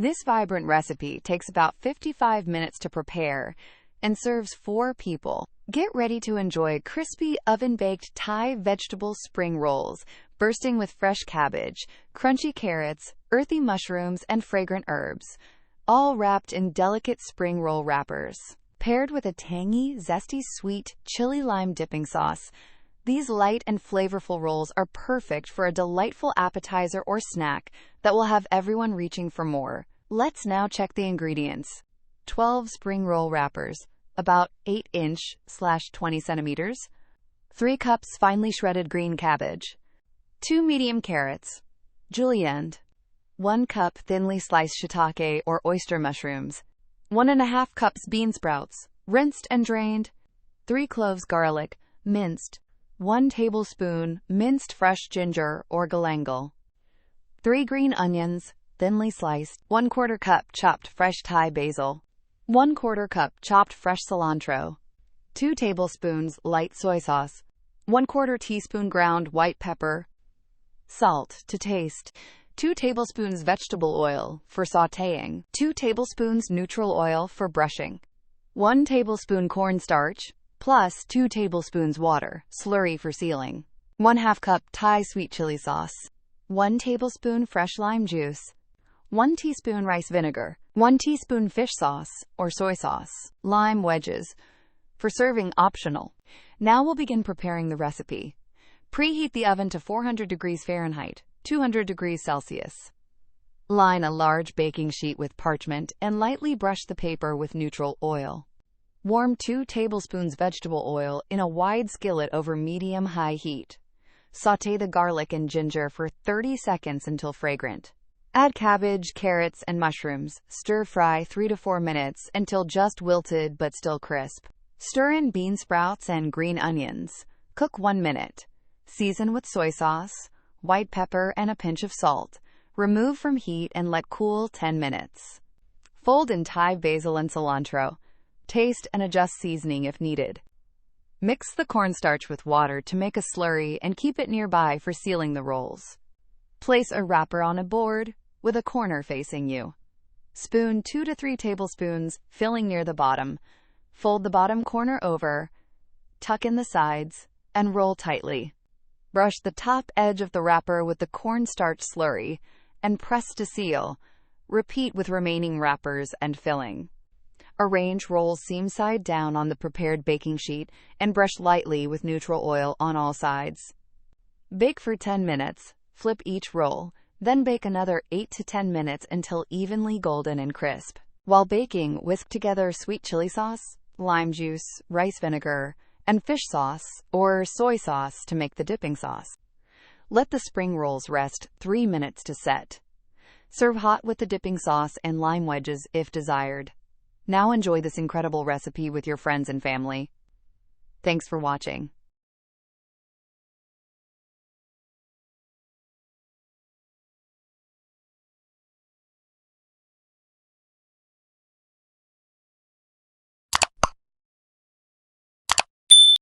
This vibrant recipe takes about 55 minutes to prepare and serves 4 people. Get ready to enjoy crispy oven-baked Thai vegetable spring rolls, bursting with fresh cabbage, crunchy carrots, earthy mushrooms, and fragrant herbs, all wrapped in delicate spring roll wrappers. Paired with a tangy, zesty, sweet, chili lime dipping sauce, these light and flavorful rolls are perfect for a delightful appetizer or snack that will have everyone reaching for more. Let's now check the ingredients. 12 spring roll wrappers, about 8-inch/20 centimeters. 3 cups finely shredded green cabbage. 2 medium carrots. Julienned. 1 cup thinly sliced shiitake or oyster mushrooms. 1½ cups bean sprouts, rinsed and drained. 3 cloves garlic, minced. 1 tablespoon minced fresh ginger or galangal. 3 green onions, thinly sliced. 1/4 cup chopped fresh Thai basil. 1/4 cup chopped fresh cilantro. 2 tablespoons light soy sauce. 1/4 teaspoon ground white pepper. Salt to taste. 2 tablespoons vegetable oil for sautéing. 2 tablespoons neutral oil for brushing. 1 tablespoon cornstarch, plus 2 tablespoons water, slurry for sealing. 1/2 cup Thai sweet chili sauce. 1 tablespoon fresh lime juice. 1 teaspoon rice vinegar. 1 teaspoon fish sauce or soy sauce. Lime wedges. For serving, optional. Now we'll begin preparing the recipe. Preheat the oven to 400 degrees Fahrenheit, 200 degrees Celsius. Line a large baking sheet with parchment and lightly brush the paper with neutral oil. Warm 2 tablespoons vegetable oil in a wide skillet over medium-high heat. Sauté the garlic and ginger for 30 seconds until fragrant. Add cabbage, carrots, and mushrooms. Stir-fry 3 to 4 minutes until just wilted but still crisp. Stir in bean sprouts and green onions. Cook 1 minute. Season with soy sauce, white pepper, and a pinch of salt. Remove from heat and let cool 10 minutes. Fold in Thai basil and cilantro. Taste and adjust seasoning if needed. Mix the cornstarch with water to make a slurry and keep it nearby for sealing the rolls. Place a wrapper on a board with a corner facing you. Spoon 2 to 3 tablespoons, filling near the bottom. Fold the bottom corner over, tuck in the sides, and roll tightly. Brush the top edge of the wrapper with the cornstarch slurry and press to seal. Repeat with remaining wrappers and filling. Arrange rolls seam side down on the prepared baking sheet and brush lightly with neutral oil on all sides. Bake for 10 minutes. Flip each roll, then bake another 8 to 10 minutes until evenly golden and crisp. While baking, whisk together sweet chili sauce, lime juice, rice vinegar, and fish sauce or soy sauce to make the dipping sauce. Let the spring rolls rest 3 minutes to set. Serve hot with the dipping sauce and lime wedges if desired. Now enjoy this incredible recipe with your friends and family. Thanks for watching.